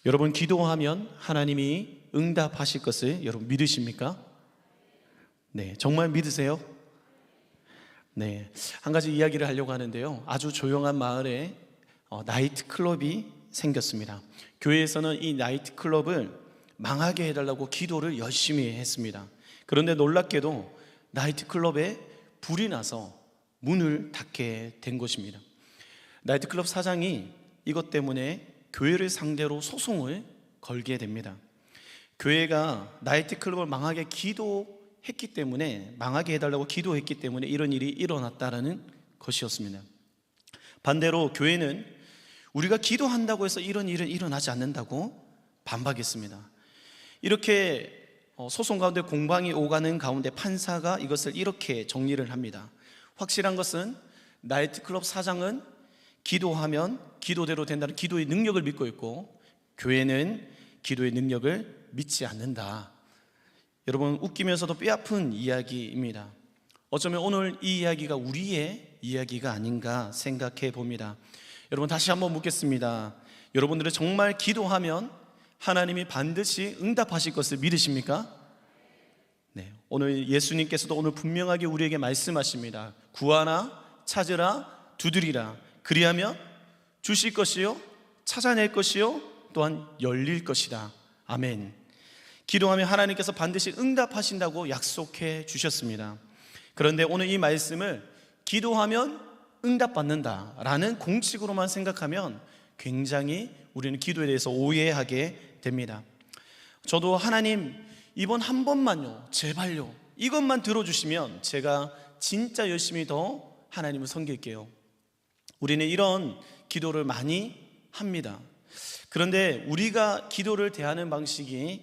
여러분, 기도하면 하나님이 응답하실 것을 여러분 믿으십니까? 네, 정말 믿으세요? 네, 한 가지 이야기를 하려고 하는데요. 아주 조용한 마을에 나이트클럽이 생겼습니다. 교회에서는 이 나이트클럽을 망하게 해달라고 기도를 열심히 했습니다. 그런데 놀랍게도 나이트클럽에 불이 나서 문을 닫게 된 것입니다. 나이트클럽 사장이 이것 때문에 교회를 상대로 소송을 걸게 됩니다. 교회가 나이트클럽을 망하게 기도했기 때문에, 망하게 해달라고 기도했기 때문에 이런 일이 일어났다라는 것이었습니다. 반대로 교회는 우리가 기도한다고 해서 이런 일은 일어나지 않는다고 반박했습니다. 이렇게 소송 가운데 공방이 오가는 가운데 판사가 이것을 이렇게 정리를 합니다. 확실한 것은 나이트클럽 사장은 기도하면 기도대로 된다는 기도의 능력을 믿고 있고, 교회는 기도의 능력을 믿지 않는다. 여러분, 웃기면서도 뼈아픈 이야기입니다. 어쩌면 오늘 이 이야기가 우리의 이야기가 아닌가 생각해 봅니다. 여러분, 다시 한번 묻겠습니다. 여러분들은 정말 기도하면 하나님이 반드시 응답하실 것을 믿으십니까? 네, 오늘 예수님께서도 오늘 분명하게 우리에게 말씀하십니다. 구하나 찾으라 두드리라, 그리하면 주실 것이요 찾아낼 것이요 또한 열릴 것이다. 아멘. 기도하면 하나님께서 반드시 응답하신다고 약속해 주셨습니다. 그런데 오늘 이 말씀을 기도하면 응답받는다라는 공식으로만 생각하면 굉장히 우리는 기도에 대해서 오해하게 됩니다. 저도 하나님, 이번 한 번만요, 제발요, 이것만 들어주시면 제가 진짜 열심히 더 하나님을 섬길게요. 우리는 이런 기도를 많이 합니다. 그런데 우리가 기도를 대하는 방식이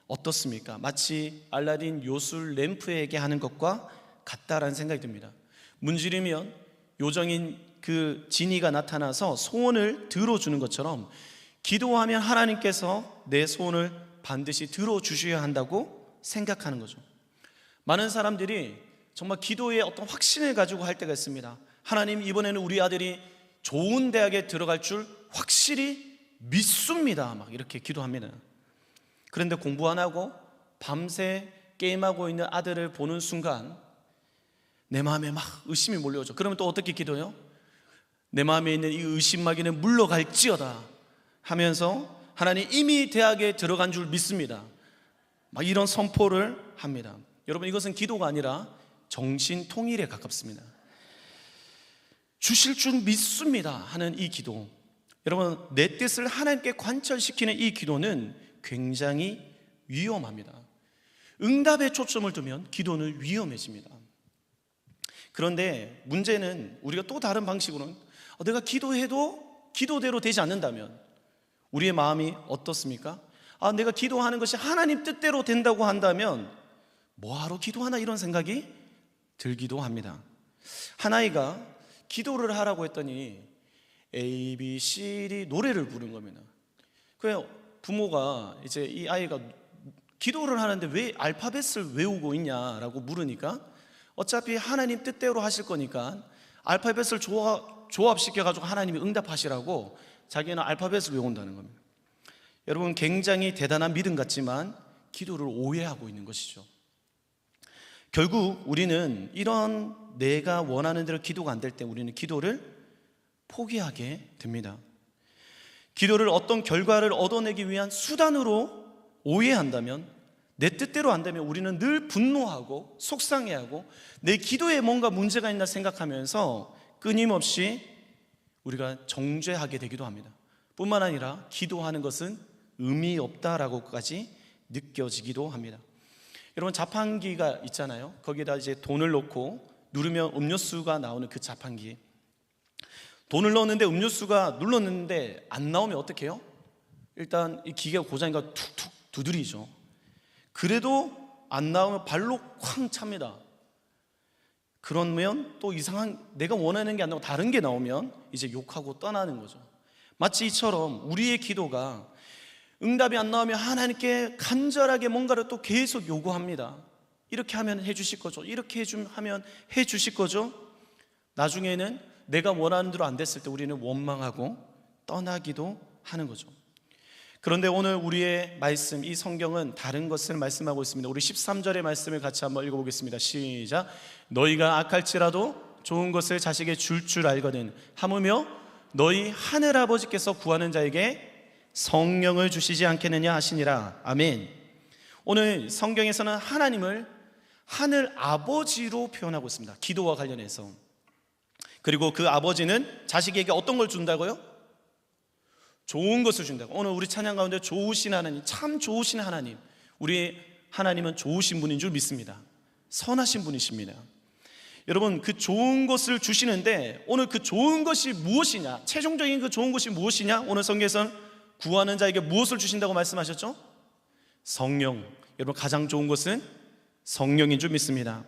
어떻습니까? 마치 알라딘 요술 램프에게 하는 것과 같다라는 생각이 듭니다. 문지르면 요정인 그 지니가 나타나서 소원을 들어주는 것처럼 기도하면 하나님께서 내 소원을 반드시 들어주셔야 한다고 생각하는 거죠. 많은 사람들이 정말 기도에 어떤 확신을 가지고 할 때가 있습니다. 하나님, 이번에는 우리 아들이 좋은 대학에 들어갈 줄 확실히 믿습니다, 막 이렇게 기도합니다. 그런데 공부 안 하고 밤새 게임하고 있는 아들을 보는 순간 내 마음에 막 의심이 몰려오죠. 그러면 또 어떻게 기도해요? 내 마음에 있는 이 의심마귀는 물러갈지어다 하면서 하나님, 이미 대학에 들어간 줄 믿습니다, 막 이런 선포를 합니다. 여러분, 이것은 기도가 아니라 정신통일에 가깝습니다. 주실 줄 믿습니다 하는 이 기도, 여러분, 내 뜻을 하나님께 관철시키는 이 기도는 굉장히 위험합니다. 응답에 초점을 두면 기도는 위험해집니다. 그런데 문제는 우리가 또 다른 방식으로는 내가 기도해도 기도대로 되지 않는다면 우리의 마음이 어떻습니까? 내가 기도하는 것이 하나님 뜻대로 된다고 한다면 뭐하러 기도하나, 이런 생각이 들기도 합니다. 한 아이가 기도를 하라고 했더니 A, B, C, D 노래를 부른 겁니다. 그래서 부모가 이제 이 아이가 기도를 하는데 왜 알파벳을 외우고 있냐라고 물으니까 어차피 하나님 뜻대로 하실 거니까 알파벳을 조합시켜가지고 하나님이 응답하시라고 자기는 알파벳을 외운다는 겁니다. 여러분, 굉장히 대단한 믿음 같지만 기도를 오해하고 있는 것이죠. 결국 우리는 이런 내가 원하는 대로 기도가 안 될 때 우리는 기도를 포기하게 됩니다. 기도를 어떤 결과를 얻어내기 위한 수단으로 오해한다면, 내 뜻대로 안 되면 우리는 늘 분노하고 속상해하고 내 기도에 뭔가 문제가 있나 생각하면서 끊임없이 우리가 정죄하게 되기도 합니다. 뿐만 아니라 기도하는 것은 의미 없다라고까지 느껴지기도 합니다. 여러분, 자판기가 있잖아요. 거기에다 이제 돈을 넣고 누르면 음료수가 나오는 그 자판기, 돈을 넣었는데 음료수가 눌렀는데 안 나오면 어떻게 해요? 일단 이 기계가 고장이니까 툭툭 두드리죠. 그래도 안 나오면 발로 쾅 찹니다. 그러면 또 이상한, 내가 원하는 게 안 나오고 다른 게 나오면 이제 욕하고 떠나는 거죠. 마치 이처럼 우리의 기도가 응답이 안 나오면 하나님께 간절하게 뭔가를 또 계속 요구합니다. 이렇게 하면 해주실 거죠, 이렇게 하면 해주실 거죠. 나중에는 내가 원하는 대로 안 됐을 때 우리는 원망하고 떠나기도 하는 거죠. 그런데 오늘 우리의 말씀, 이 성경은 다른 것을 말씀하고 있습니다. 우리 13절의 말씀을 같이 한번 읽어보겠습니다. 시작. 너희가 악할지라도 좋은 것을 자식에게 줄 알거든 하무며 너희 하늘아버지께서 구하는 자에게 성령을 주시지 않겠느냐 하시니라. 아멘. 오늘 성경에서는 하나님을 하늘 아버지로 표현하고 있습니다. 기도와 관련해서. 그리고 그 아버지는 자식에게 어떤 걸 준다고요? 좋은 것을 준다고. 오늘 우리 찬양 가운데 좋으신 하나님, 참 좋으신 하나님, 우리 하나님은 좋으신 분인 줄 믿습니다. 선하신 분이십니다. 여러분, 그 좋은 것을 주시는데 오늘 그 좋은 것이 무엇이냐, 최종적인 그 좋은 것이 무엇이냐, 오늘 성경에서는 구하는 자에게 무엇을 주신다고 말씀하셨죠? 성령. 여러분, 가장 좋은 것은 성령인 줄 믿습니다.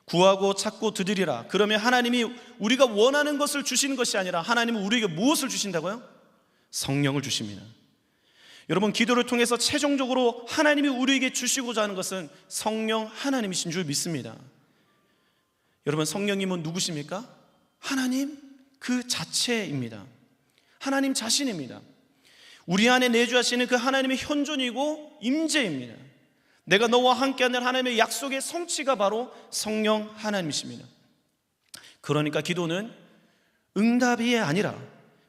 구하고 찾고 두드리라. 그러면 하나님이 우리가 원하는 것을 주시는 것이 아니라 하나님은 우리에게 무엇을 주신다고요? 성령을 주십니다. 여러분, 기도를 통해서 최종적으로 하나님이 우리에게 주시고자 하는 것은 성령 하나님이신 줄 믿습니다. 여러분, 성령님은 누구십니까? 하나님 그 자체입니다. 하나님 자신입니다. 우리 안에 내주하시는 그 하나님의 현존이고 임재입니다. 내가 너와 함께하는 하나님의 약속의 성취가 바로 성령 하나님이십니다. 그러니까 기도는 응답이 아니라,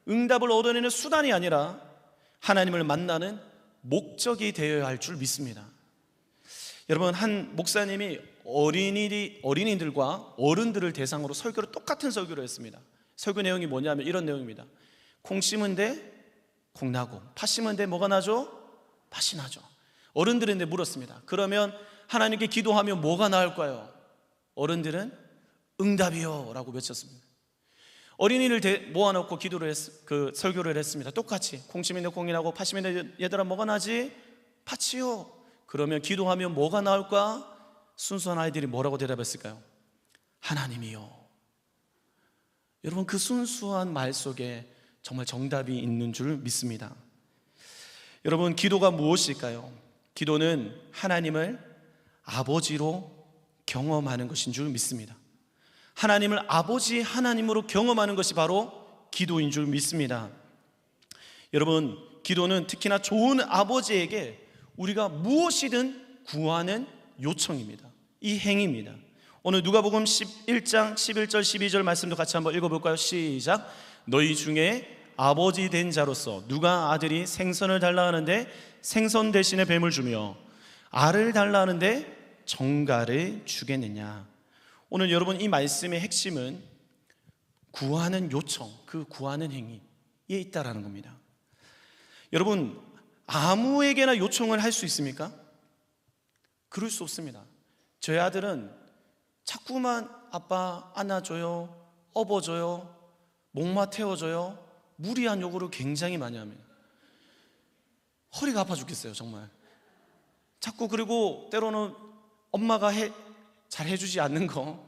응답을 얻어내는 수단이 아니라 하나님을 만나는 목적이 되어야 할 줄 믿습니다. 여러분, 한 목사님이 어린이들과 어른들을 대상으로 설교를, 똑같은 설교를 했습니다. 설교 내용이 뭐냐면 이런 내용입니다. 콩 심은데 콩 나고, 팥 심은데 뭐가 나죠? 팥이 나죠. 어른들인데 물었습니다. 그러면 하나님께 기도하면 뭐가 나올까요? 어른들은 응답이요 라고 외쳤습니다. 어린이를 모아놓고 설교를 했습니다. 똑같이 콩 심은데 콩이 나고, 팥 심은데 얘들아 뭐가 나지? 팥이요. 그러면 기도하면 뭐가 나올까? 순수한 아이들이 뭐라고 대답했을까요? 하나님이요. 여러분, 그 순수한 말 속에 정말 정답이 있는 줄 믿습니다. 여러분, 기도가 무엇일까요? 기도는 하나님을 아버지로 경험하는 것인 줄 믿습니다. 하나님을 아버지 하나님으로 경험하는 것이 바로 기도인 줄 믿습니다. 여러분, 기도는 특히나 좋은 아버지에게 우리가 무엇이든 구하는 요청입니다. 이 행위입니다. 오늘 누가복음 11장 11절 12절 말씀도 같이 한번 읽어볼까요? 시작. 너희 중에 아버지 된 자로서 누가 아들이 생선을 달라 하는데 생선 대신에 뱀을 주며 알을 달라 하는데 정갈을 주겠느냐. 오늘 여러분, 이 말씀의 핵심은 구하는 요청, 그 구하는 행위에 있다라는 겁니다. 여러분, 아무에게나 요청을 할 수 있습니까? 그럴 수 없습니다. 저희 아들은 자꾸만 아빠 안아줘요, 업어줘요, 목마 태워줘요, 무리한 요구를 굉장히 많이 합니다. 허리가 아파 죽겠어요, 정말. 자꾸, 그리고 때로는 엄마가 잘 해주지 않는 거,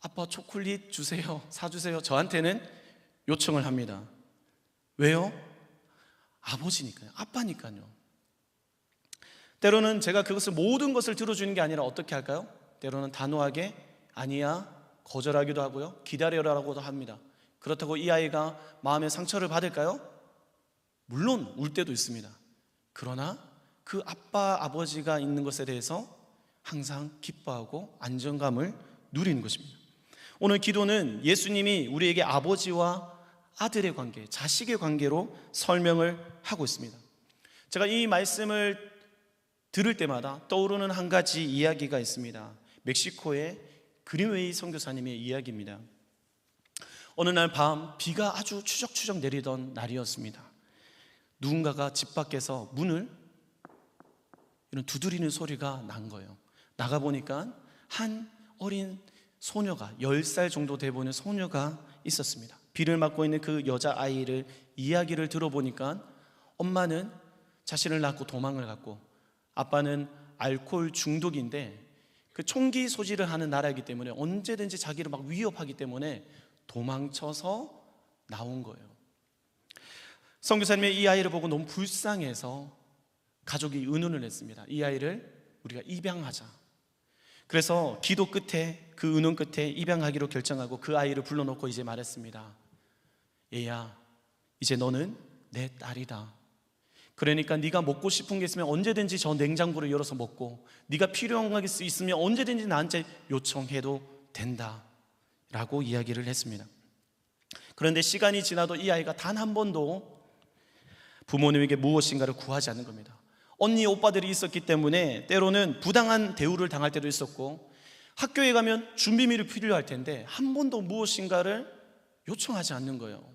아빠 초콜릿 주세요, 사주세요, 저한테는 요청을 합니다. 왜요? 아버지니까요, 아빠니까요. 때로는 제가 그것을 모든 것을 들어주는 게 아니라 어떻게 할까요? 때로는 단호하게 아니야, 거절하기도 하고요, 기다려라고도 합니다. 그렇다고 이 아이가 마음의 상처를 받을까요? 물론 울 때도 있습니다. 그러나 그 아빠, 아버지가 있는 것에 대해서 항상 기뻐하고 안정감을 누리는 것입니다. 오늘 기도는 예수님이 우리에게 아버지와 아들의 관계, 자식의 관계로 설명을 하고 있습니다. 제가 이 말씀을 들을 때마다 떠오르는 한 가지 이야기가 있습니다. 멕시코의 그린웨이 선교사님의 이야기입니다. 어느 날 밤 비가 아주 추적추적 내리던 날이었습니다. 누군가가 집 밖에서 문을 이런 두드리는 소리가 난 거예요. 나가보니까 한 어린 소녀가, 10살 정도 돼 보이는 소녀가 있었습니다. 비를 맞고 있는 그 여자아이를 이야기를 들어보니까 엄마는 자신을 낳고 도망을 갔고 아빠는 알코올 중독인데 그 총기 소지를 하는 나라이기 때문에 언제든지 자기를 막 위협하기 때문에 도망쳐서 나온 거예요. 선교사님이 이 아이를 보고 너무 불쌍해서 가족이 의논을 했습니다. 이 아이를 우리가 입양하자. 그래서 기도 끝에, 그 의논 끝에 입양하기로 결정하고 그 아이를 불러놓고 이제 말했습니다. 얘야, 이제 너는 내 딸이다. 그러니까 네가 먹고 싶은 게 있으면 언제든지 저 냉장고를 열어서 먹고, 네가 필요한 게 있으면 언제든지 나한테 요청해도 된다 라고 이야기를 했습니다. 그런데 시간이 지나도 이 아이가 단 한 번도 부모님에게 무엇인가를 구하지 않는 겁니다. 언니 오빠들이 있었기 때문에 때로는 부당한 대우를 당할 때도 있었고, 학교에 가면 준비물이 필요할 텐데 한 번도 무엇인가를 요청하지 않는 거예요.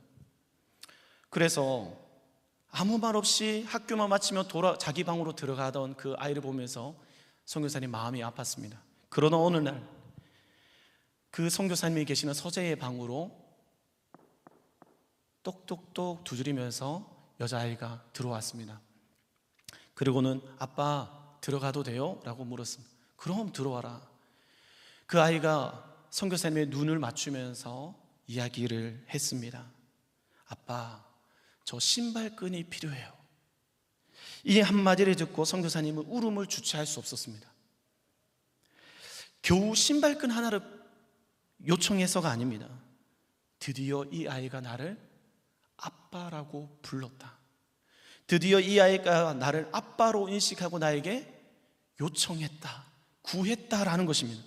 그래서 아무 말 없이 학교만 마치면 자기 방으로 들어가던 그 아이를 보면서 선교사님 마음이 아팠습니다. 그러나 어느 날 그 선교사님이 계시는 서재의 방으로 똑똑똑 두드리면서 여자아이가 들어왔습니다. 그리고는 아빠 들어가도 돼요? 라고 물었습니다. 그럼 들어와라. 그 아이가 선교사님의 눈을 맞추면서 이야기를 했습니다. 아빠, 저 신발끈이 필요해요. 이 한마디를 듣고 선교사님은 울음을 주체할 수 없었습니다. 겨우 신발끈 하나를 요청해서가 아닙니다. 드디어 이 아이가 나를 아빠라고 불렀다. 드디어 이 아이가 나를 아빠로 인식하고 나에게 요청했다, 구했다라는 것입니다.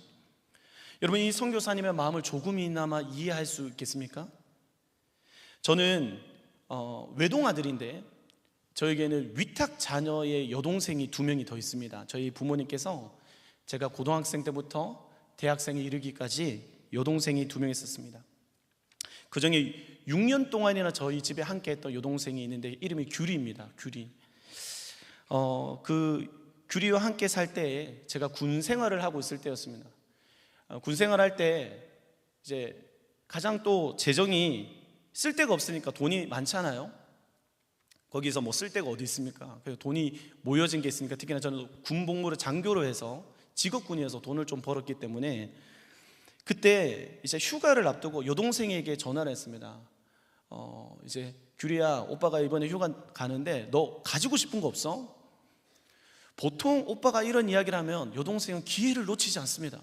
여러분, 이 선교사님의 마음을 조금이나마 이해할 수 있겠습니까? 저는 외동아들인데 저에게는 위탁 자녀의 여동생이 2명이 더 있습니다. 저희 부모님께서 제가 고등학생 때부터 대학생에 이르기까지 여동생이 2명 있었습니다. 그 중에 6년 동안이나 저희 집에 함께 했던 여동생이 있는데 이름이 규리입니다. 규리. 그 규리와 함께 살 때에 제가 군 생활을 하고 있을 때였습니다. 군 생활할 때 이제 가장 또 재정이 쓸 데가 없으니까 돈이 많잖아요. 거기서 뭐 쓸 데가 어디 있습니까? 그래서 돈이 모여진 게 있으니까, 특히나 저는 군 복무를 장교로 해서 직업군이어서 돈을 좀 벌었기 때문에 그때 이제 휴가를 앞두고 여동생에게 전화를 했습니다. 이제 규리야, 오빠가 이번에 휴가 가는데 너 가지고 싶은 거 없어? 보통 오빠가 이런 이야기를 하면 여동생은 기회를 놓치지 않습니다.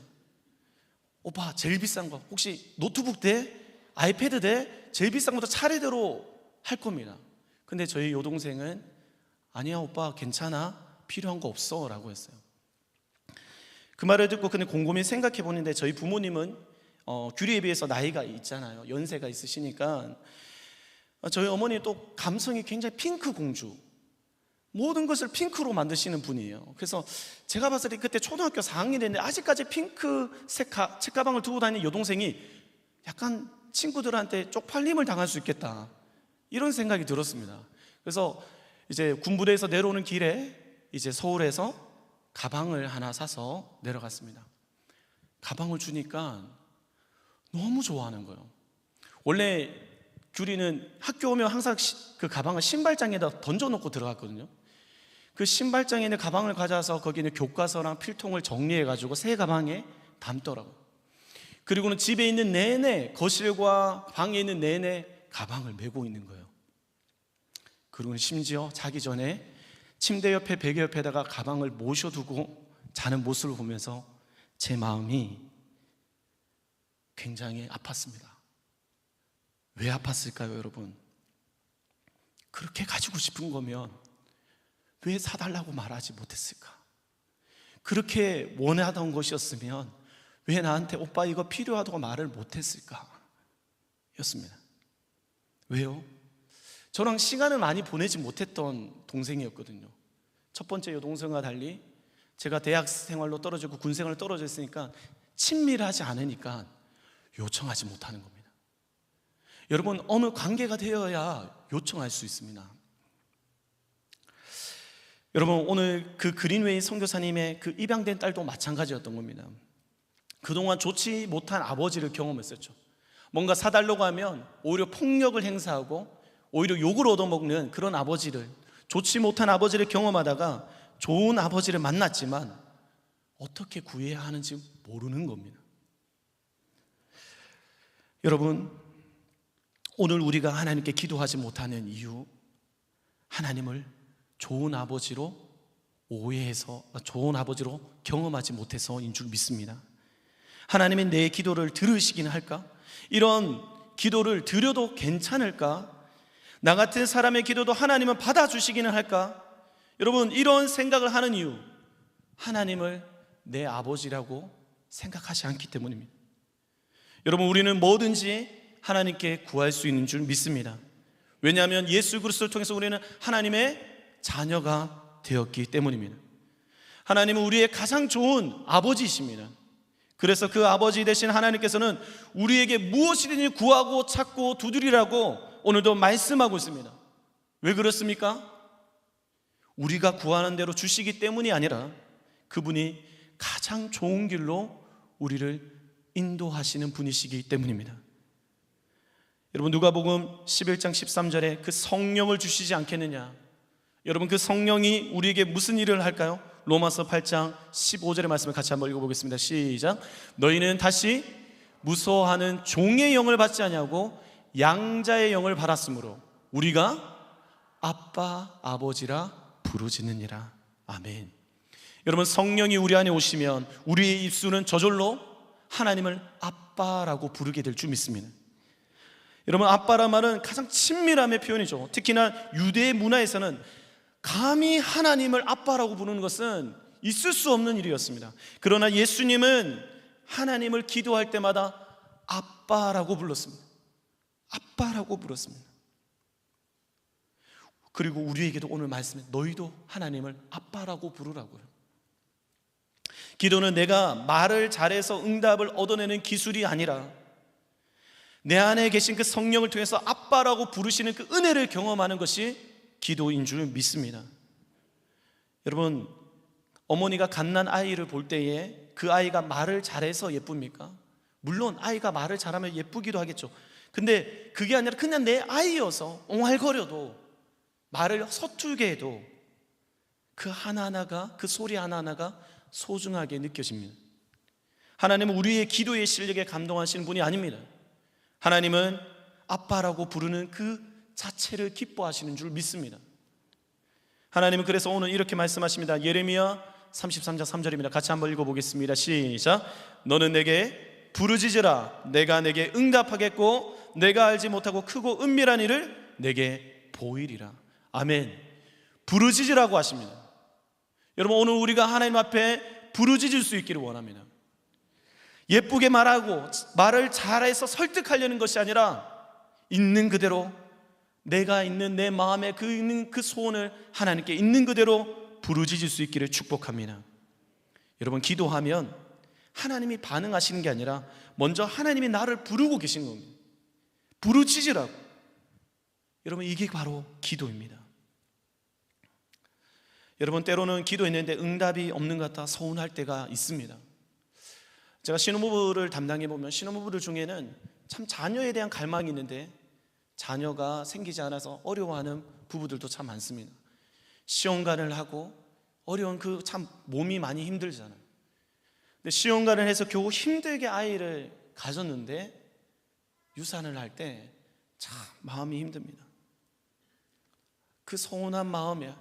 오빠 제일 비싼 거 혹시 노트북 돼? 아이패드 돼? 제일 비싼 것도 차례대로 할 겁니다. 근데 저희 여동생은 아니야 오빠 괜찮아, 필요한 거 없어 라고 했어요. 그 말을 듣고 근데 곰곰이 생각해 보는데 저희 부모님은 규리에 비해서 나이가 있잖아요. 연세가 있으시니까 저희 어머니 또 감성이 굉장히 핑크 공주, 모든 것을 핑크로 만드시는 분이에요. 그래서 제가 봤을 때 그때 초등학교 4학년인데 아직까지 핑크색 책가방을 두고 다니는 여동생이 약간 친구들한테 쪽팔림을 당할 수 있겠다, 이런 생각이 들었습니다. 그래서 이제 군부대에서 내려오는 길에 이제 서울에서 가방을 하나 사서 내려갔습니다. 가방을 주니까 너무 좋아하는 거예요. 원래 규리는 학교 오면 항상 그 가방을 신발장에다 던져놓고 들어갔거든요. 그 신발장에 있는 가방을 가져와서 거기 있는 교과서랑 필통을 정리해가지고 새 가방에 담더라고요. 그리고는 집에 있는 내내, 거실과 방에 있는 내내 가방을 메고 있는 거예요. 그리고 심지어 자기 전에 침대 옆에 베개 옆에다가 가방을 모셔두고 자는 모습을 보면서 제 마음이 굉장히 아팠습니다. 왜 아팠을까요, 여러분? 그렇게 가지고 싶은 거면 왜 사달라고 말하지 못했을까? 그렇게 원하던 것이었으면 왜 나한테 오빠 이거 필요하다고 말을 못했을까? 였습니다. 왜요? 저랑 시간을 많이 보내지 못했던 동생이었거든요. 첫 번째 여동생과 달리 제가 대학 생활로 떨어지고 군 생활로 떨어져 있으니까 친밀하지 않으니까 요청하지 못하는 겁니다. 여러분, 어느 관계가 되어야 요청할 수 있습니다. 여러분, 오늘 그 그린웨이 선교사님의 그 입양된 딸도 마찬가지였던 겁니다. 그동안 좋지 못한 아버지를 경험했었죠. 뭔가 사달라고 하면 오히려 폭력을 행사하고 오히려 욕을 얻어먹는 그런 아버지를, 좋지 못한 아버지를 경험하다가 좋은 아버지를 만났지만 어떻게 구해야 하는지 모르는 겁니다. 여러분, 오늘 우리가 하나님께 기도하지 못하는 이유, 하나님을 좋은 아버지로 오해해서, 좋은 아버지로 경험하지 못해서인 줄 믿습니다. 하나님은 내 기도를 들으시긴 할까? 이런 기도를 드려도 괜찮을까? 나 같은 사람의 기도도 하나님은 받아주시기는 할까? 여러분, 이런 생각을 하는 이유, 하나님을 내 아버지라고 생각하지 않기 때문입니다. 여러분, 우리는 뭐든지 하나님께 구할 수 있는 줄 믿습니다. 왜냐하면 예수 그리스도를 통해서 우리는 하나님의 자녀가 되었기 때문입니다. 하나님은 우리의 가장 좋은 아버지이십니다. 그래서 그 아버지 되신 하나님께서는 우리에게 무엇이든지 구하고 찾고 두드리라고 오늘도 말씀하고 있습니다. 왜 그렇습니까? 우리가 구하는 대로 주시기 때문이 아니라 그분이 가장 좋은 길로 우리를 인도하시는 분이시기 때문입니다. 여러분, 누가복음 11장 13절에 그 성령을 주시지 않겠느냐. 여러분, 그 성령이 우리에게 무슨 일을 할까요? 로마서 8장 15절의 말씀을 같이 한번 읽어보겠습니다. 시작. 너희는 다시 무서워하는 종의 영을 받지 아니하고 양자의 영을 받았으므로 우리가 아빠 아버지라 부르짖느니라. 아멘. 여러분, 성령이 우리 안에 오시면 우리의 입술은 저절로 하나님을 아빠라고 부르게 될 줄 믿습니다. 여러분, 아빠란 말은 가장 친밀함의 표현이죠. 특히나 유대의 문화에서는 감히 하나님을 아빠라고 부르는 것은 있을 수 없는 일이었습니다. 그러나 예수님은 하나님을 기도할 때마다 아빠라고 불렀습니다. 아빠라고 불렀습니다. 그리고 우리에게도 오늘 말씀에 너희도 하나님을 아빠라고 부르라고요. 기도는 내가 말을 잘해서 응답을 얻어내는 기술이 아니라 내 안에 계신 그 성령을 통해서 아빠라고 부르시는 그 은혜를 경험하는 것이 기도인 줄 믿습니다. 여러분, 어머니가 갓난 아이를 볼 때에 그 아이가 말을 잘해서 예쁩니까? 물론 아이가 말을 잘하면 예쁘기도 하겠죠. 근데 그게 아니라 그냥 내 아이여서 옹알거려도 말을 서툴게 해도 그 하나하나가, 그 소리 하나하나가 소중하게 느껴집니다. 하나님은 우리의 기도의 실력에 감동하시는 분이 아닙니다. 하나님은 아빠라고 부르는 그 자체를 기뻐하시는 줄 믿습니다. 하나님은 그래서 오늘 이렇게 말씀하십니다. 예레미야 33장 3절입니다. 같이 한번 읽어보겠습니다. 시작. 너는 내게 부르짖으라. 내가 내게 응답하겠고 내가 알지 못하고 크고 은밀한 일을 내게 보이리라. 아멘. 부르짖으라고 하십니다. 여러분, 오늘 우리가 하나님 앞에 부르짖을 수 있기를 원합니다. 예쁘게 말하고 말을 잘해서 설득하려는 것이 아니라 있는 그대로 내가 있는 내 마음에 있는 그 소원을 하나님께 있는 그대로 부르짖을 수 있기를 축복합니다. 여러분, 기도하면 하나님이 반응하시는 게 아니라 먼저 하나님이 나를 부르고 계신 겁니다. 부르짖으라고. 여러분, 이게 바로 기도입니다. 여러분, 때로는 기도했는데 응답이 없는 것 같아 서운할 때가 있습니다. 제가 신혼부부를 담당해 보면 신혼부부들 중에는 참 자녀에 대한 갈망이 있는데 자녀가 생기지 않아서 어려워하는 부부들도 참 많습니다. 시험관을 하고 어려운 그 참 몸이 많이 힘들잖아요. 근데 시험관을 해서 겨우 힘들게 아이를 가졌는데 유산을 할 때 참 마음이 힘듭니다. 그 서운한 마음에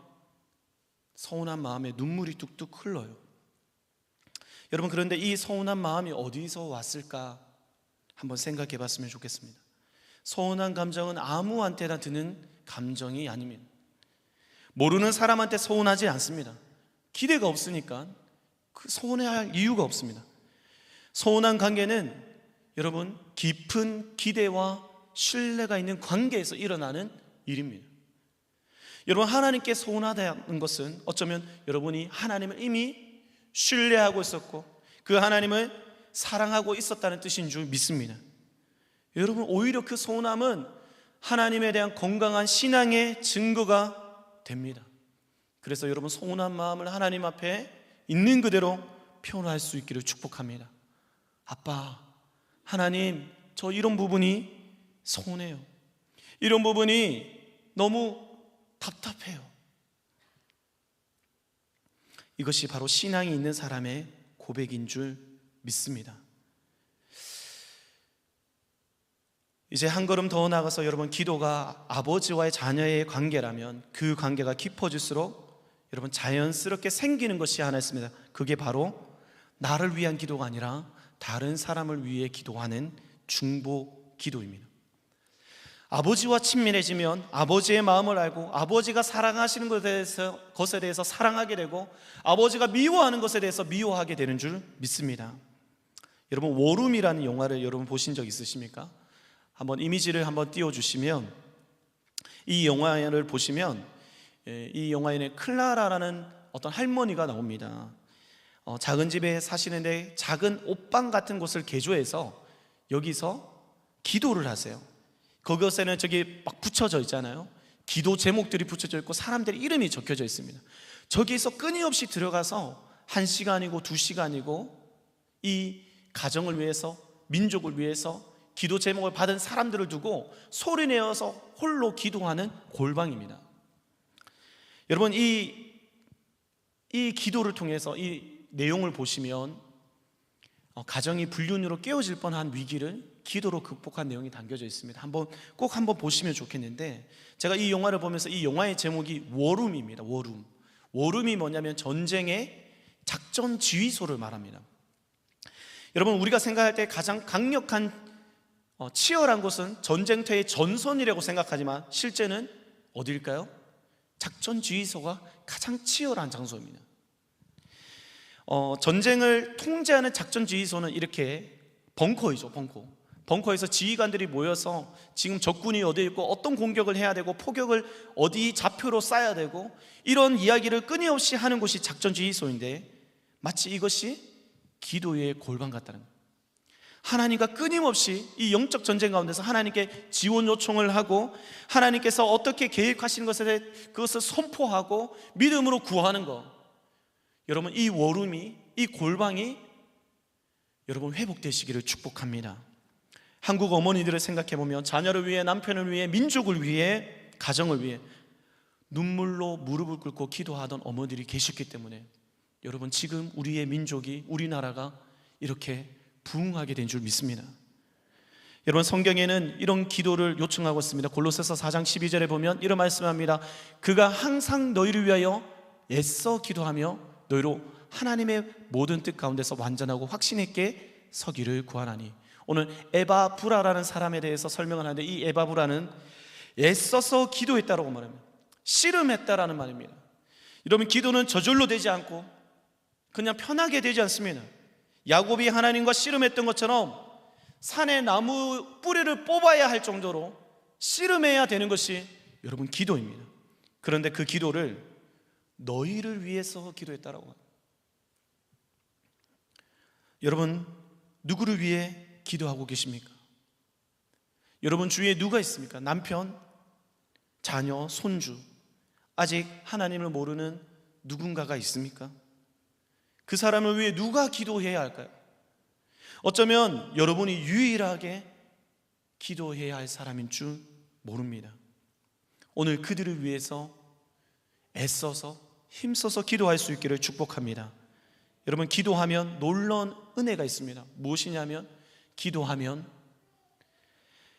눈물이 뚝뚝 흘러요. 여러분, 그런데 이 서운한 마음이 어디서 왔을까 한번 생각해 봤으면 좋겠습니다. 서운한 감정은 아무한테나 드는 감정이 아닙니다. 모르는 사람한테 서운하지 않습니다. 기대가 없으니까 그 서운해할 이유가 없습니다. 서운한 관계는 여러분, 깊은 기대와 신뢰가 있는 관계에서 일어나는 일입니다. 여러분, 하나님께 서운하다는 것은 어쩌면 여러분이 하나님을 이미 신뢰하고 있었고 그 하나님을 사랑하고 있었다는 뜻인 줄 믿습니다. 여러분, 오히려 그 서운함은 하나님에 대한 건강한 신앙의 증거가 됩니다. 그래서 여러분, 서운한 마음을 하나님 앞에 있는 그대로 표현할 수 있기를 축복합니다. 아빠, 하나님, 저 이런 부분이 서운해요. 이런 부분이 너무 답답해요. 이것이 바로 신앙이 있는 사람의 고백인 줄 믿습니다. 이제 한 걸음 더 나가서 여러분, 기도가 아버지와의 자녀의 관계라면 그 관계가 깊어질수록 여러분 자연스럽게 생기는 것이 하나 있습니다. 그게 바로 나를 위한 기도가 아니라 다른 사람을 위해 기도하는 중보 기도입니다. 아버지와 친밀해지면 아버지의 마음을 알고 아버지가 사랑하시는 것에 대해서 사랑하게 되고 아버지가 미워하는 것에 대해서 미워하게 되는 줄 믿습니다. 여러분, 워룸이라는 영화를 여러분 보신 적 있으십니까? 한번 이미지를 한번 띄워주시면, 이 영화를 보시면 이 영화에는 클라라라는 어떤 할머니가 나옵니다. 작은 집에 사시는데 작은 옷방 같은 곳을 개조해서 여기서 기도를 하세요. 그것에는 저기 막 붙여져 있잖아요. 기도 제목들이 붙여져 있고 사람들의 이름이 적혀져 있습니다. 저기에서 끊임없이 들어가서 1시간이고 2시간이고 이 가정을 위해서, 민족을 위해서 기도 제목을 받은 사람들을 두고 소리내어서 홀로 기도하는 골방입니다. 여러분, 이 기도를 통해서 이 내용을 보시면 가정이 불륜으로 깨어질 뻔한 위기를 기도로 극복한 내용이 담겨져 있습니다. 꼭 한번 보시면 좋겠는데, 제가 이 영화를 보면서 이 영화의 제목이 워룸입니다. 워룸이 뭐냐면 전쟁의 작전 지휘소를 말합니다. 여러분, 우리가 생각할 때 가장 강력한 치열한 곳은 전쟁터의 전선이라고 생각하지만 실제는 어디일까요? 작전 지휘소가 가장 치열한 장소입니다. 전쟁을 통제하는 작전 지휘소는 이렇게 벙커이죠. 벙커에서 지휘관들이 모여서 지금 적군이 어디에 있고 어떤 공격을 해야 되고 포격을 어디 좌표로 쏴야 되고 이런 이야기를 끊임없이 하는 곳이 작전 지휘소인데, 마치 이것이 기도의 골방 같다는 거예요. 하나님과 끊임없이 이 영적 전쟁 가운데서 하나님께 지원 요청을 하고 하나님께서 어떻게 계획하시는 것에 그것을 선포하고 믿음으로 구하는 것. 여러분, 이 워룸이, 이 골방이 여러분 회복되시기를 축복합니다. 한국 어머니들을 생각해 보면 자녀를 위해, 남편을 위해, 민족을 위해, 가정을 위해 눈물로 무릎을 꿇고 기도하던 어머니들이 계셨기 때문에 여러분, 지금 우리의 민족이, 우리나라가 이렇게 부흥하게 된 줄 믿습니다. 여러분, 성경에는 이런 기도를 요청하고 있습니다. 골로새서 4장 12절에 보면 이런 말씀합니다. 그가 항상 너희를 위하여 애써 기도하며 너희로 하나님의 모든 뜻 가운데서 완전하고 확신 있게 서기를 구하나니. 오늘 에바브라라는 사람에 대해서 설명을 하는데, 이 에바브라는 애써서 기도했다라고 말합니다. 씨름했다라는 말입니다. 여러분, 기도는 저절로 되지 않고 그냥 편하게 되지 않습니다. 야곱이 하나님과 씨름했던 것처럼 산의 나무 뿌리를 뽑아야 할 정도로 씨름해야 되는 것이 여러분 기도입니다. 그런데 그 기도를 너희를 위해서 기도했다라고 합니다. 여러분, 누구를 위해 기도하고 계십니까? 여러분 주위에 누가 있습니까? 남편, 자녀, 손주, 아직 하나님을 모르는 누군가가 있습니까? 그 사람을 위해 누가 기도해야 할까요? 어쩌면 여러분이 유일하게 기도해야 할 사람인 줄 모릅니다. 오늘 그들을 위해서 애써서 힘써서 기도할 수 있기를 축복합니다. 여러분, 기도하면 놀라운 은혜가 있습니다. 무엇이냐면, 기도하면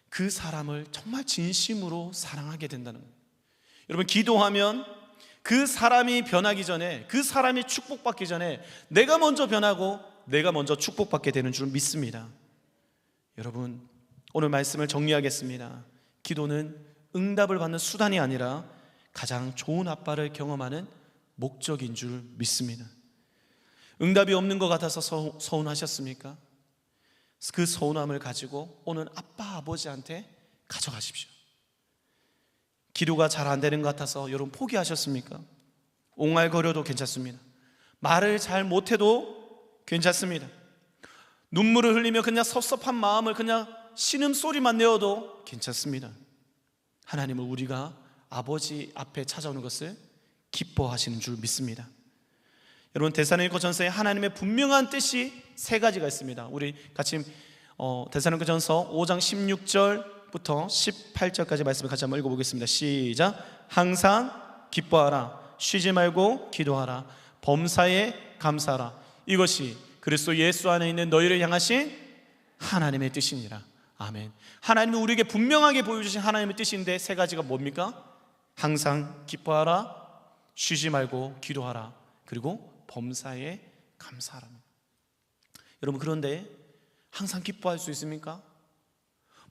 그 사람을 정말 진심으로 사랑하게 된다는 거예요. 여러분, 기도하면 그 사람이 변하기 전에, 그 사람이 축복받기 전에 내가 먼저 변하고 내가 먼저 축복받게 되는 줄 믿습니다. 여러분, 오늘 말씀을 정리하겠습니다. 기도는 응답을 받는 수단이 아니라 가장 좋은 아빠를 경험하는 목적인 줄 믿습니다. 응답이 없는 것 같아서 서운하셨습니까? 그 서운함을 가지고 오늘 아빠, 아버지한테 가져가십시오. 기도가 잘 안 되는 것 같아서 여러분 포기하셨습니까? 옹알거려도 괜찮습니다. 말을 잘 못해도 괜찮습니다. 눈물을 흘리며 그냥 섭섭한 마음을 그냥 신음소리만 내어도 괜찮습니다. 하나님은 우리가 아버지 앞에 찾아오는 것을 기뻐하시는 줄 믿습니다. 여러분, 데살로니가전서에 하나님의 분명한 뜻이 세 가지가 있습니다. 우리 같이 데살로니가전서 5장 16절부터 18절까지 말씀을 같이 한번 읽어보겠습니다. 시작. 항상 기뻐하라, 쉬지 말고 기도하라, 범사에 감사하라. 이것이 그리스도 예수 안에 있는 너희를 향하신 하나님의 뜻이니라. 아멘. 하나님이 우리에게 분명하게 보여주신 하나님의 뜻인데 세 가지가 뭡니까? 항상 기뻐하라, 쉬지 말고 기도하라, 그리고 범사에 감사하라. 여러분, 그런데 항상 기뻐할 수 있습니까?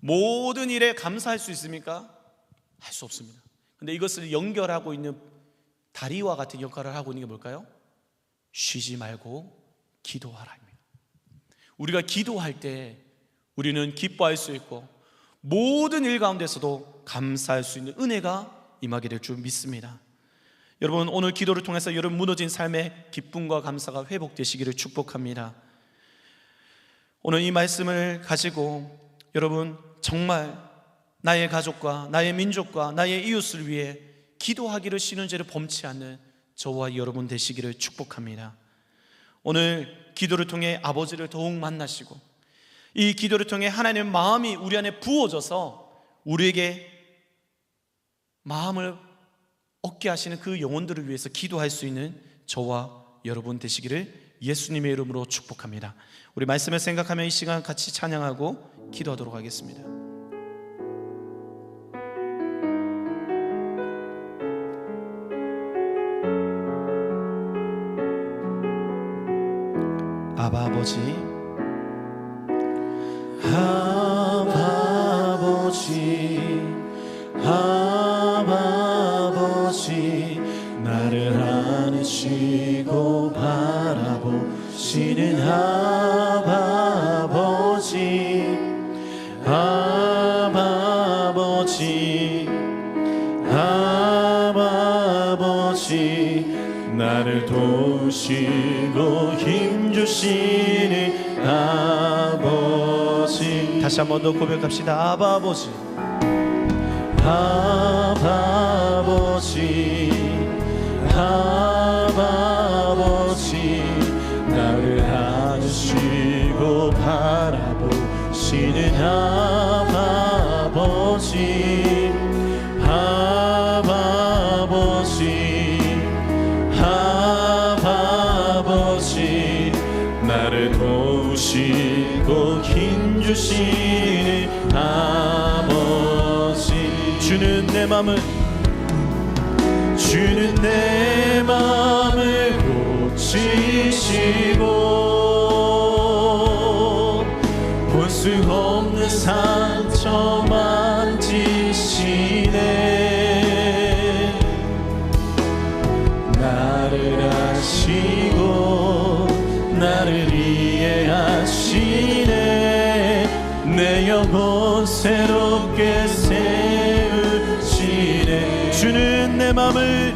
모든 일에 감사할 수 있습니까? 할 수 없습니다. 근데 이것을 연결하고 있는 다리와 같은 역할을 하고 있는 게 뭘까요? 쉬지 말고 기도하라입니다. 우리가 기도할 때 우리는 기뻐할 수 있고 모든 일 가운데서도 감사할 수 있는 은혜가 임하게 될 줄 믿습니다. 여러분, 오늘 기도를 통해서 여러분 무너진 삶의 기쁨과 감사가 회복되시기를 축복합니다. 오늘 이 말씀을 가지고 여러분 정말 나의 가족과 나의 민족과 나의 이웃을 위해 기도하기를 쉬는 죄를 범치 않는 저와 여러분 되시기를 축복합니다. 오늘 기도를 통해 아버지를 더욱 만나시고 이 기도를 통해 하나님의 마음이 우리 안에 부어져서 우리에게 마음을 얻게 하시는 그 영혼들을 위해서 기도할 수 있는 저와 여러분 되시기를 예수님의 이름으로 축복합니다. 우리 말씀을 생각하며 이 시간 같이 찬양하고 기도하도록 하겠습니다. 아바 아버지, 아바 아버지, 아바 아버지, 나를 안으시고 바라보시는 아바 아버지, 아바 아버지, 아바 아버지, 나를 도우시고 힘주시는 아버지. 다시 한 번 더 고백합시다. 아바 아버지, 아바 아버지, 아바 아버지, 나를 안으시고 바라보시는 아바 아버지, 아바 아버지, 아바 아버지, 나를 도우시고 힘주시는 아버지. 주는 내 맘을, 주는 내 맘을 고치시고 볼 수 없는 상처 만지시네. 나를 아시고 나를 이해하시네. 내 영혼 새롭게 세우시네. 주는 내 맘을,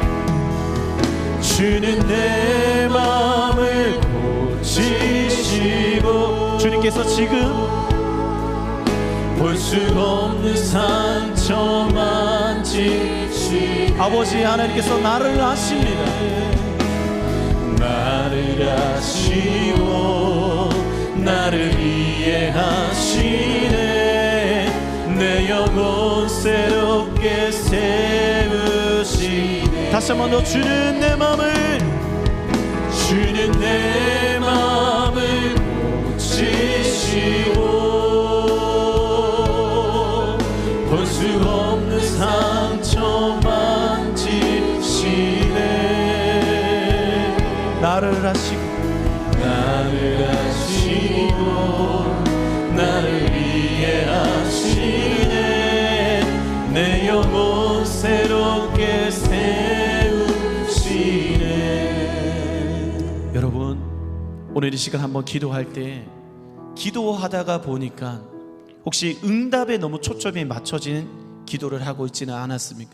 주는 내 맘을 고치시고 주님께서 지금 볼 수 없는 상처 만지시. 아버지 하나님께서 나를 아십니다. 나를 아시고 나를 이해하시네. 내 영혼 새롭게 세우시네. 다시 한 번 더. 주는 내 맘을, 주는 내 맘을 고치시고 볼 수 없는 상처 만지시네. 나를 아시고 나를 아시고 나를 이해하시네. 내 영혼 새롭게 세우시네. 여러분, 오늘 이 시간 한번 기도할 때 기도하다가 보니까 혹시 응답에 너무 초점이 맞춰진 기도를 하고 있지는 않았습니까?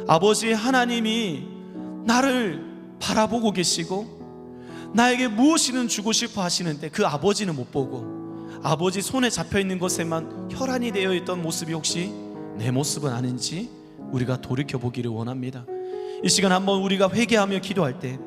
아버지 하나님이 나를 바라보고 계시고 나에게 무엇이든 주고 싶어 하시는데 그 아버지는 못 보고 아버지 손에 잡혀있는 것에만 혈안이 되어 있던 모습이 혹시 내 모습은 아닌지 우리가 돌이켜보기를 원합니다. 이 시간 한번 우리가 회개하며 기도할 때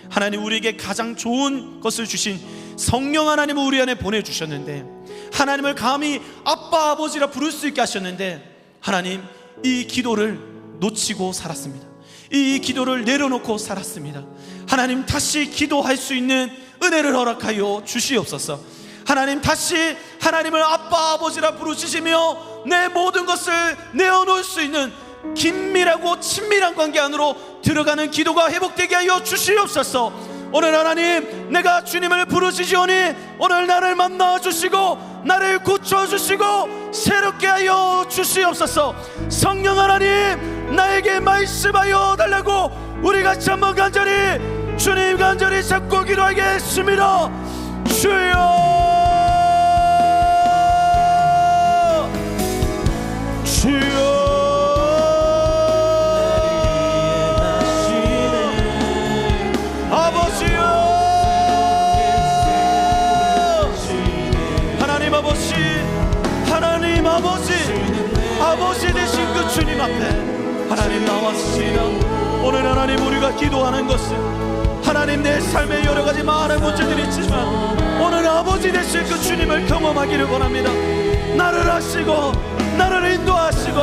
하나님 우리에게 가장 좋은 것을 주신 성령 하나님을 우리 안에 보내주셨는데 하나님을 감히 아빠 아버지라 부를 수 있게 하셨는데 하나님 이 기도를 놓치고 살았습니다. 이 기도를 내려놓고 살았습니다. 하나님 다시 기도할 수 있는 은혜를 허락하여 주시옵소서. 하나님 다시 하나님을 아빠 아버지라 부르시며 내 모든 것을 내어놓을 수 있는 긴밀하고 친밀한 관계 안으로 들어가는 기도가 회복되게 하여 주시옵소서. 오늘 하나님 내가 주님을 부르시지오니 오늘 나를 만나 주시고 나를 고쳐주시고 새롭게 하여 주시옵소서. 성령 하나님, 나에게 말씀하여 달라고 우리 같이 한번 간절히 주님 간절히 잡고 기도하겠습니다. 주여, 주여, 아버지여, 하나님 아버지, 하나님 아버지, 아버지 되신 그 주님 앞에 하나님 나왔습니다. 오늘 하나님 우리가 기도하는 것은 하나님 내 삶에 여러 가지 많은 문제들이 있지만 오늘 아버지 되신 그 주님을 경험하기를 원합니다. 나를 아시고 나를 인도하시고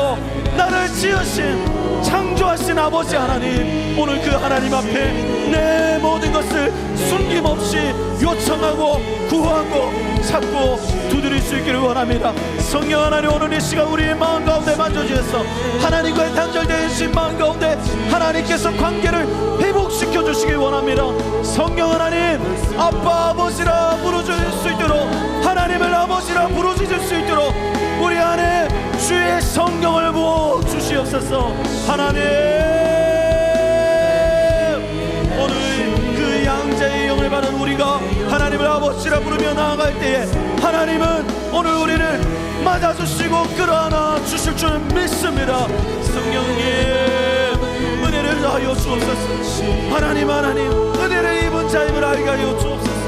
나를 지으신 창조하신 아버지 하나님, 오늘 그 하나님 앞에 내 모든 것을 숨김없이 요청하고 구하고 찾고 두드릴 수 있기를 원합니다. 성령 하나님, 오늘 이 시간 우리의 마음 가운데 만져주셔서 하나님과의 단절되신 마음 가운데 하나님께서 관계를 회복시켜 주시길 원합니다. 성령 하나님, 아빠 아버지라 부르실 수 있도록, 하나님을 아버지라 부르실 수 있도록 우리 안에 주의 성령을 부어 주시옵소서. 하나님, 오늘 그 양자의 영을 받은 우리가 하나님을 아버지라 부르며 나아갈 때에 하나님은 오늘 우리를 맞아주시고 끌어안아 주실 줄 믿습니다. 성령님, 은혜를 하여 주옵소서. 하나님, 하나님, 은혜를 입은 자임을 알게 하여 주옵소서.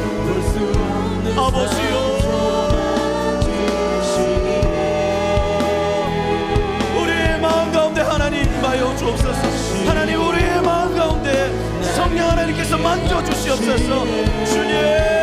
아버지요, 하여 주옵소서. 하나님, 우리의 마음 가운데 성령 하나님께서 만져주시옵소서. 주님,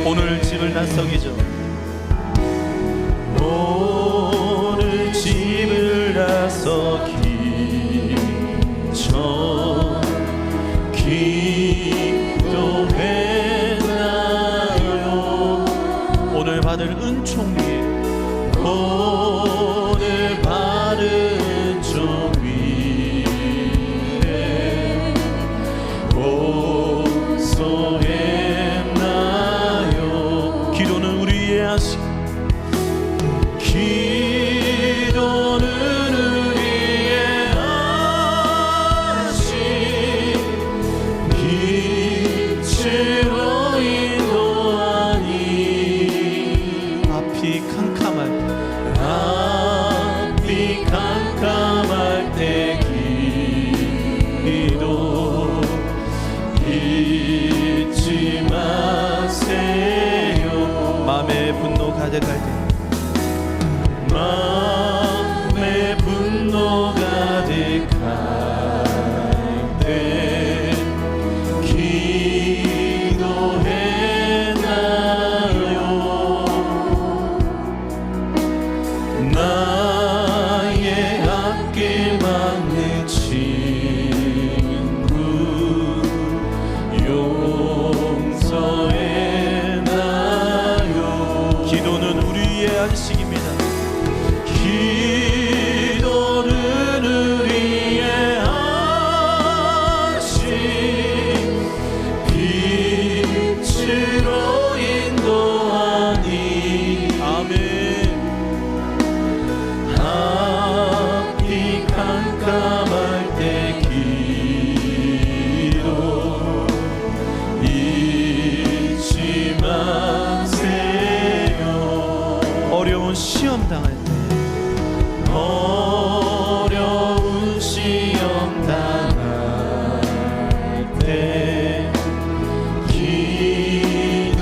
오늘 집을 나서기죠. 오늘 집을 나서기 전 기도했나요? 오늘 받을 은총 위에, 오늘 받을 은총 위에 고소해. 기도는 우리의 아시 빛으로 인도하니 앞이 캄캄할 때 기도 잊지 마세요. 마음에 분노 가득할 때, 마음에 분노 가득할 때 기도했나요? 나의 앞길 막는 친구 용서했나요? 기도는 우리의 안식입니다. 기도는 우리의 안식 빛으로 인도하니 아멘. 어려운 시험 당할 때 기도했나요?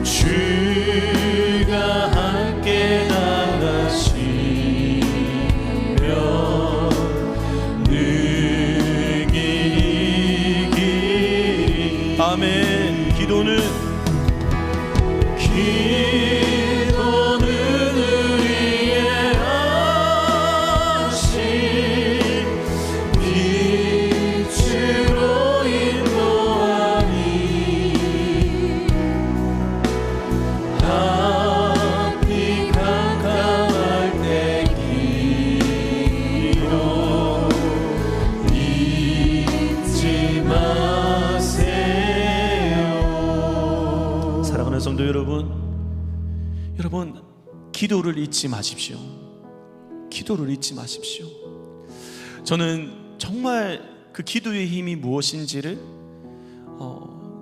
주가 함께 나가시면 능히 이기리. 아멘. 기도는 우리의 아신 빛으로 인도하니 앞이 캄캄할 때 기도 잊지 마세요. 사랑하는 성도 여러분, 기도를 잊지 마십시오. 기도를 잊지 마십시오. 저는 정말 그 기도의 힘이 무엇인지를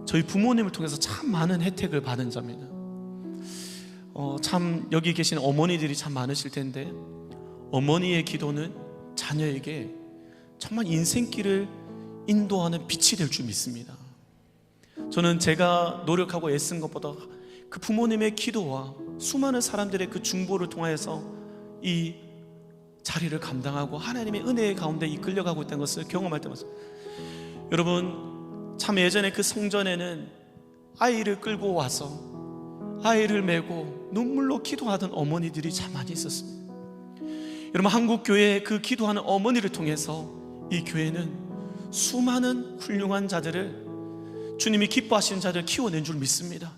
저희 부모님을 통해서 참 많은 혜택을 받은 자입니다. 참 여기 계신 어머니들이 참 많으실 텐데, 어머니의 기도는 자녀에게 정말 인생길을 인도하는 빛이 될 줄 믿습니다. 저는 제가 노력하고 애쓴 것보다 그 부모님의 기도와 수많은 사람들의 그 중보를 통하여서 이 자리를 감당하고 하나님의 은혜의 가운데 이끌려가고 있다는 것을 경험할 때마다, 여러분 참 예전에 그 성전에는 아이를 끌고 와서 아이를 메고 눈물로 기도하던 어머니들이 참 많이 있었습니다. 여러분, 한국 교회의 그 기도하는 어머니를 통해서 이 교회는 수많은 훌륭한 자들을, 주님이 기뻐하시는 자들을 키워낸 줄 믿습니다.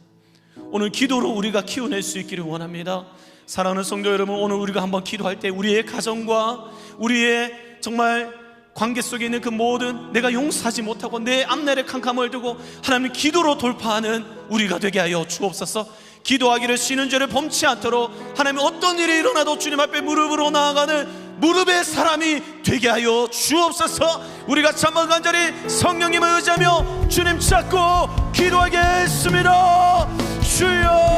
오늘 기도로 우리가 키워낼 수 있기를 원합니다. 사랑하는 성도 여러분, 오늘 우리가 한번 기도할 때 우리의 가정과 우리의 정말 관계 속에 있는 그 모든 내가 용서하지 못하고 내 앞날에 캄캄을 두고 하나님 기도로 돌파하는 우리가 되게 하여 주옵소서. 기도하기를 쉬는 죄를 범치 않도록 하나님 어떤 일이 일어나도 주님 앞에 무릎으로 나아가는 무릎의 사람이 되게 하여 주옵소서. 우리가 한번 간절히 성령님을 의지하며 주님 찾고 기도하겠습니다. 주여,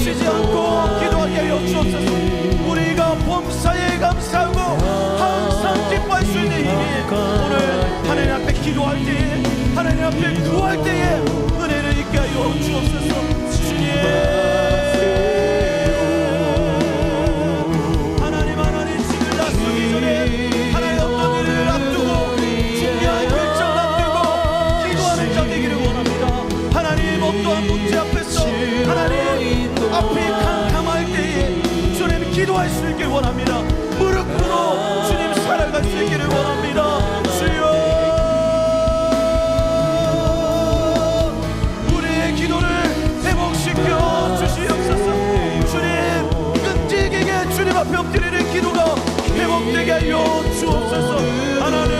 쉬지 않고 기도하게 하여 주옵소서. 우리가 범사에 감사하고 항상 기뻐할 수 있는 힘이 오늘 하나님 앞에 기도할 때에, 하나님 앞에 구할 때에 은혜를 있게 하여 주옵소서. 주님, 하나님 지금 나서기 전에 하나님 어떤 일을 앞두고 중요한 결정을 앞두고 기도하는 자 되기를 원합니다. 하나님 어떠한 문제 앞에서 하나님 앞이 캄캄할 때에 주님 기도할 수 있길 원합니다. 무릎 꿇어 주님 살아갈 수 있기를 원합니다. 주여, 우리의 기도를 회복시켜 주시옵소서. 주님, 끈질기게 주님 앞에 엎드리는 기도가 회복되게 하여 주옵소서. 하나님,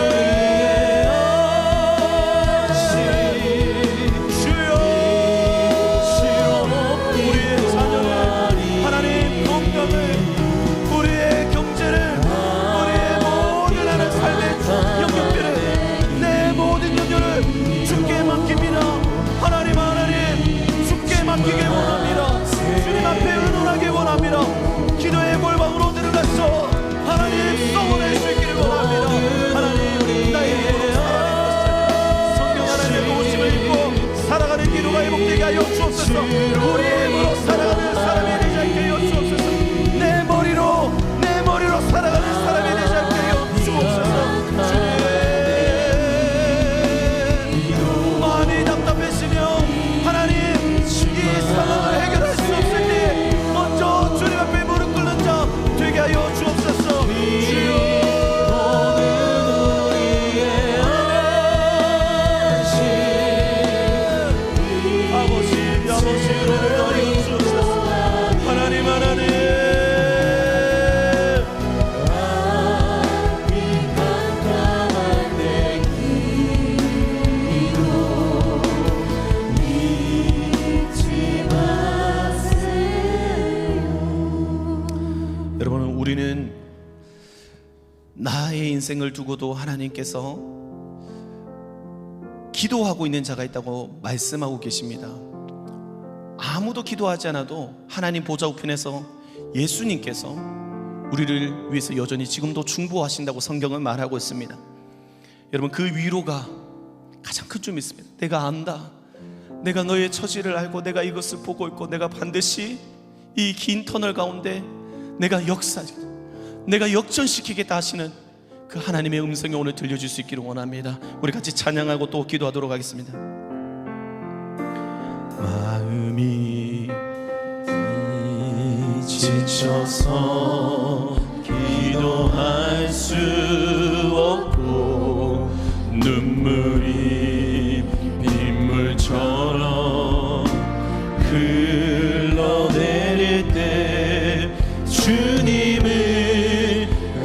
맡기길 원합니다. 주님 앞에 의논하길 원합니다. 기도의 골방으로 들어가서 하나님 썩어낼 수 있기를 원합니다. 하나님, 나의 성령 하나님의 도우심을 입고 살아가는 기도가 회복되게 하여 주옵소서. 우리의 힘으로 살아가는 사람이 되지 않게 하여 주옵소서. 내 머리로 살아가는 사람이 되지 않게 하여 주옵소서. 주님, 많이 답답해지며 하나님 인생을 두고도 하나님께서 기도하고 있는 자가 있다고 말씀하고 계십니다. 아무도 기도하지 않아도 하나님 보좌 우편에서 예수님께서 우리를 위해서 여전히 지금도 중보하신다고 성경은 말하고 있습니다. 여러분, 그 위로가 가장 큰 점 있습니다. 내가 안다, 내가 너의 처지를 알고 내가 이것을 보고 있고 내가 반드시 이 긴 터널 가운데 내가 내가 역전시키겠다 하시는 그 하나님의 음성이 오늘 들려줄 수 있기를 원합니다. 우리 같이 찬양하고 또 기도하도록 하겠습니다. 마음이 지쳐서 기도할 수 없고 눈물이 빗물처럼 흘러내릴 때 주님은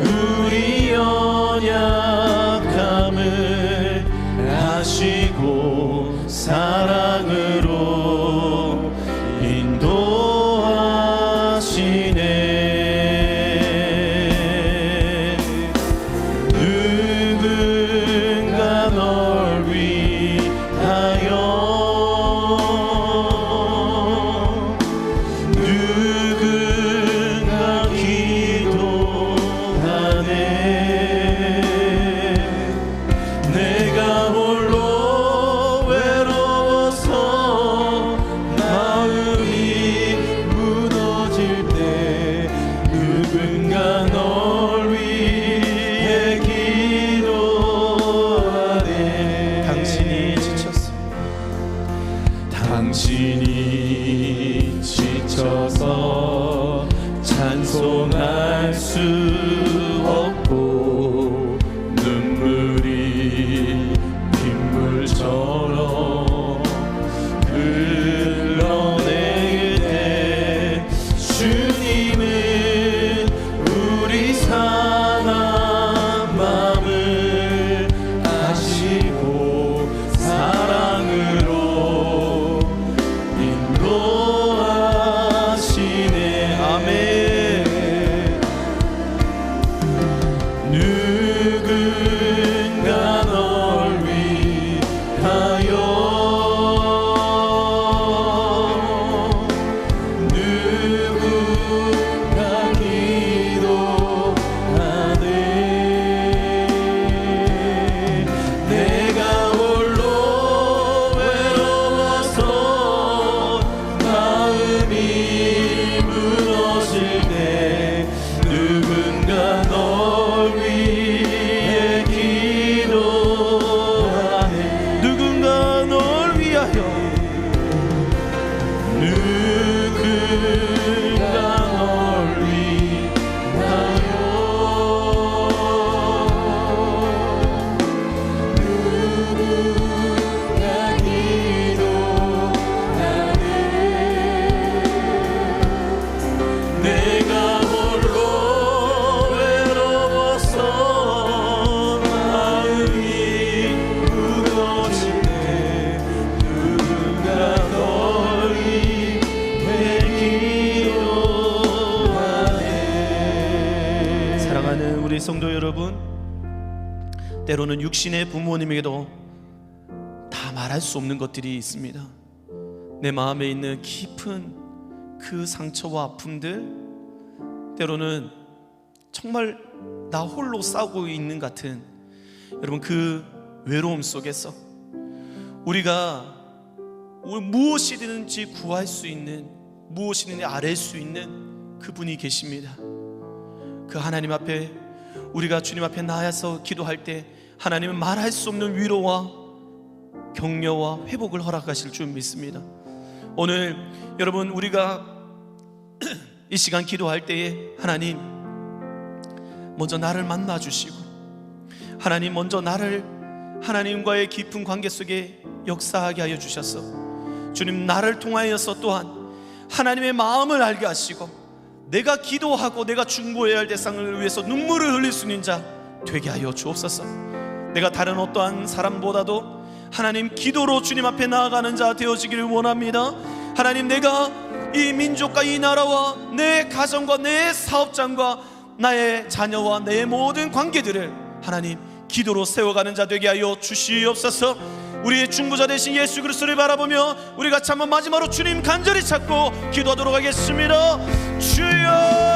우리 연약함을 아시고 사랑으로 인도하시네. 누군가 널 위하여 누군가 기도하네. 내가 홀로 외로워서 마음이 무너질 때 누군가 널 위해 기도하네. 당신이 지쳐서 찬송할 수 없고 눈물이 빗물처럼 흘러내릴 때 주님은 우리 상한 마음을 아시고 사랑으로 인도하시네. 아멘. 누군가 널 위하여 누군가 기도하네. 내가 홀로 외로워서 마음이 무너질 때 누군가 널 위해 기도하네. 누군가 널 위하여 누군가 널 위하여 누군가 기도하네. 내가 홀로 외로워서 마음이 무너질 때 누군가 널 위해 기도하네. 사랑하는 우리 성도 여러분, 때로는 육신의 부모님에게도 다 말할 수 없는 것들이 있습니다. 내 마음에 있는 깊은 그 상처와 아픔들, 때로는 정말 나 홀로 싸우고 있는 같은 여러분 그 외로움 속에서 우리가 무엇이든지 구할 수 있는, 무엇이든지 아뢰 수 있는 그분이 계십니다. 그 하나님 앞에 우리가 주님 앞에 나아서 기도할 때 하나님은 말할 수 없는 위로와 격려와 회복을 허락하실 줄 믿습니다. 오늘 여러분 우리가 이 시간 기도할 때에 하나님 먼저 나를 만나 주시고 하나님 먼저 나를 하나님과의 깊은 관계 속에 역사하게 하여 주셔서 주님 나를 통하여서 또한 하나님의 마음을 알게 하시고 내가 기도하고 내가 중보해야 할 대상을 위해서 눈물을 흘릴 수 있는 자 되게 하여 주옵소서. 내가 다른 어떠한 사람보다도 하나님 기도로 주님 앞에 나아가는 자 되어지기를 원합니다. 하나님 내가 이 민족과 이 나라와 내 가정과 내 사업장과 나의 자녀와 내 모든 관계들을 하나님 기도로 세워가는 자 되게 하여 주시옵소서. 우리의 중보자 되신 예수 그리스도를 바라보며 우리 같이 한번 마지막으로 주님 간절히 찾고 기도하도록 하겠습니다. 주여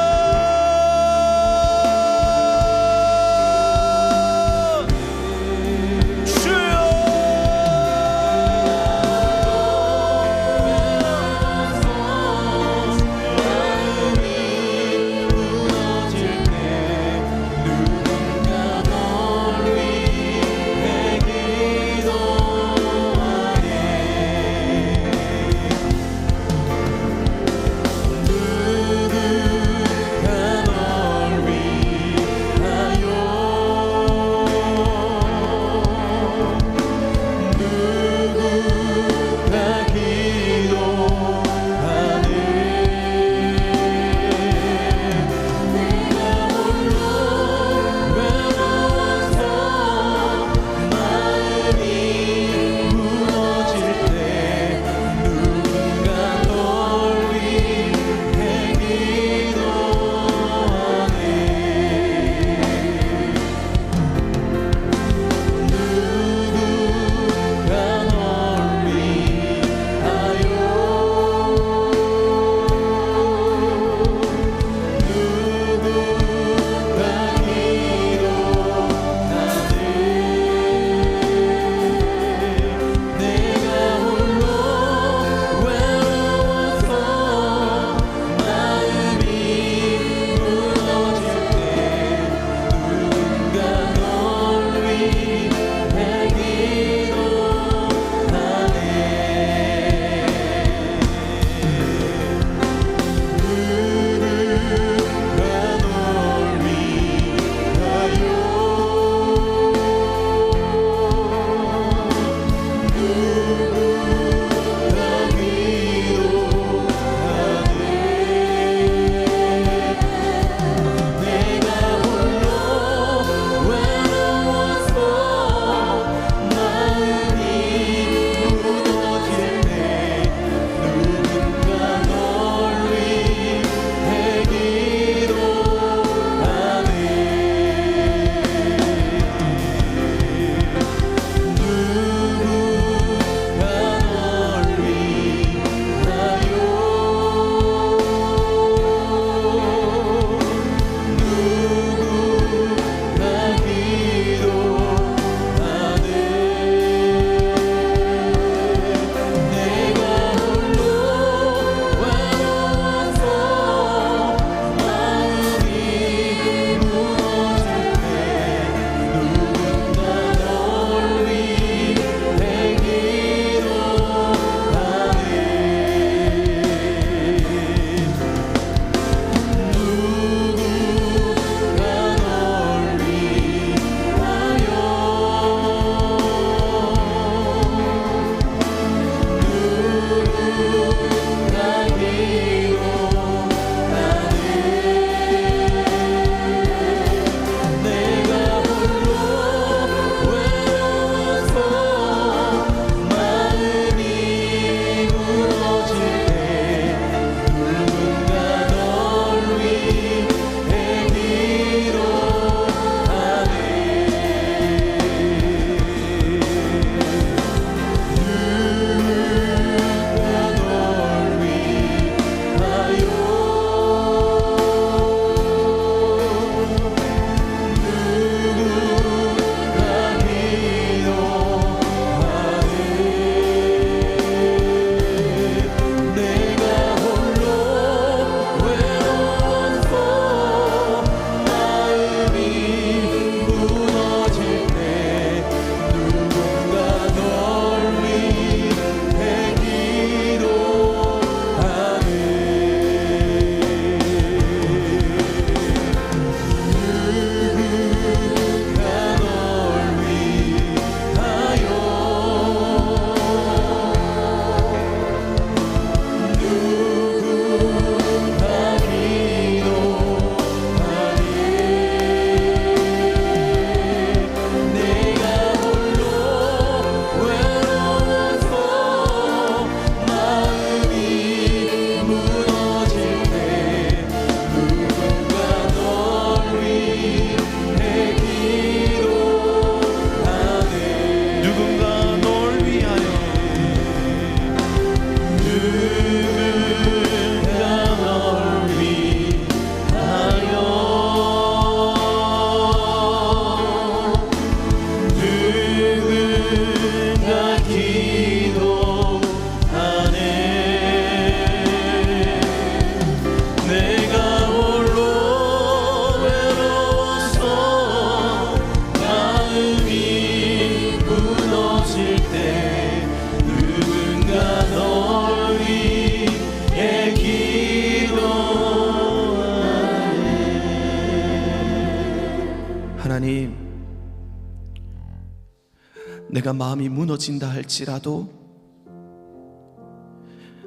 내가 마음이 무너진다 할지라도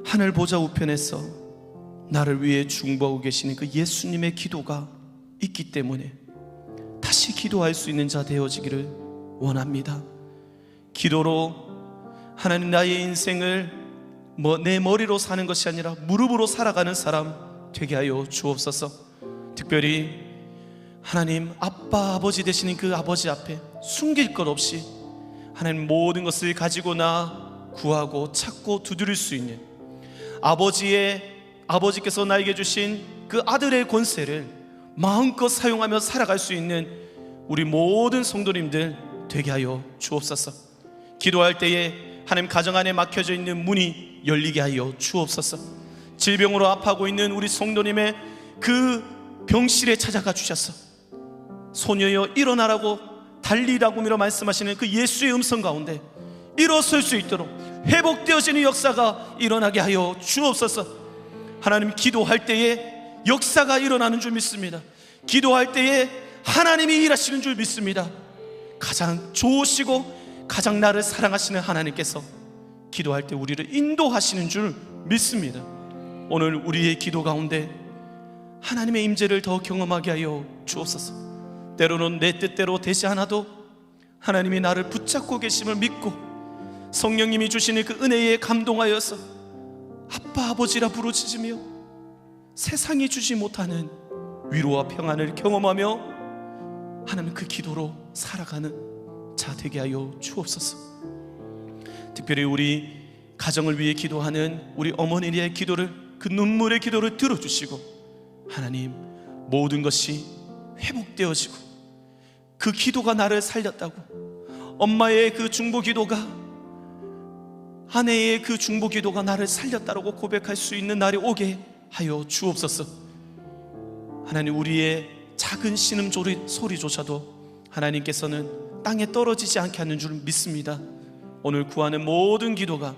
하늘 보좌 우편에서 나를 위해 중보하고 계시는 그 예수님의 기도가 있기 때문에 다시 기도할 수 있는 자 되어지기를 원합니다. 기도로 하나님 나의 인생을 내 머리로 사는 것이 아니라 무릎으로 살아가는 사람 되게 하여 주옵소서. 특별히 하나님 아빠 아버지 되시는 그 아버지 앞에 숨길 것 없이 하나님 모든 것을 가지고 나 구하고 찾고 두드릴 수 있는 아버지께서 나에게 주신 그 아들의 권세를 마음껏 사용하며 살아갈 수 있는 우리 모든 성도님들 되게 하여 주옵소서. 기도할 때에 하나님 가정 안에 막혀져 있는 문이 열리게 하여 주옵소서. 질병으로 아파하고 있는 우리 성도님의 그 병실에 찾아가 주셔서 소녀여 일어나라고 달리라고 밀어 말씀하시는 그 예수의 음성 가운데 일어설 수 있도록 회복되어지는 역사가 일어나게 하여 주옵소서. 하나님 기도할 때에 역사가 일어나는 줄 믿습니다. 기도할 때에 하나님이 일하시는 줄 믿습니다. 가장 좋으시고 가장 나를 사랑하시는 하나님께서 기도할 때 우리를 인도하시는 줄 믿습니다. 오늘 우리의 기도 가운데 하나님의 임재를 더 경험하게 하여 주옵소서. 때로는 내 뜻대로 되지 않아도 하나님이 나를 붙잡고 계심을 믿고 성령님이 주시는 그 은혜에 감동하여서 아빠 아버지라 부르짖으며 세상이 주지 못하는 위로와 평안을 경험하며 하나님 그 기도로 살아가는 자 되게 하여 주옵소서. 특별히 우리 가정을 위해 기도하는 우리 어머니의 기도를, 그 눈물의 기도를 들어주시고 하나님 모든 것이 회복되어지고 그 기도가 나를 살렸다고, 엄마의 그 중보 기도가, 아내의 그 중보 기도가 나를 살렸다고 고백할 수 있는 날이 오게 하여 주옵소서. 하나님 우리의 작은 신음소리조차도 하나님께서는 땅에 떨어지지 않게 하는 줄 믿습니다. 오늘 구하는 모든 기도가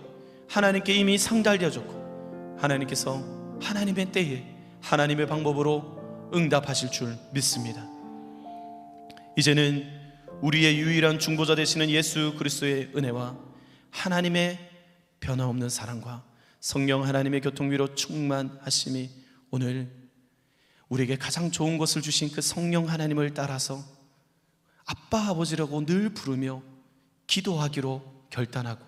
하나님께 이미 상달되어졌고 하나님께서 하나님의 때에 하나님의 방법으로 응답하실 줄 믿습니다. 이제는 우리의 유일한 중보자 되시는 예수 그리스도의 은혜와 하나님의 변함없는 사랑과 성령 하나님의 교통위로 충만하심이 오늘 우리에게 가장 좋은 것을 주신 그 성령 하나님을 따라서 아빠 아버지라고 늘 부르며 기도하기로 결단하고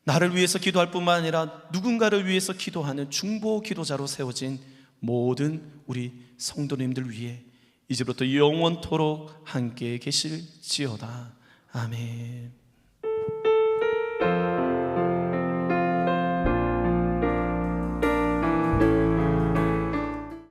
나를 위해서 기도할 뿐만 아니라 누군가를 위해서 기도하는 중보 기도자로 세워진 모든 우리 성도님들 위해 이제부터 영원토록 함께 계실지어다. 아멘.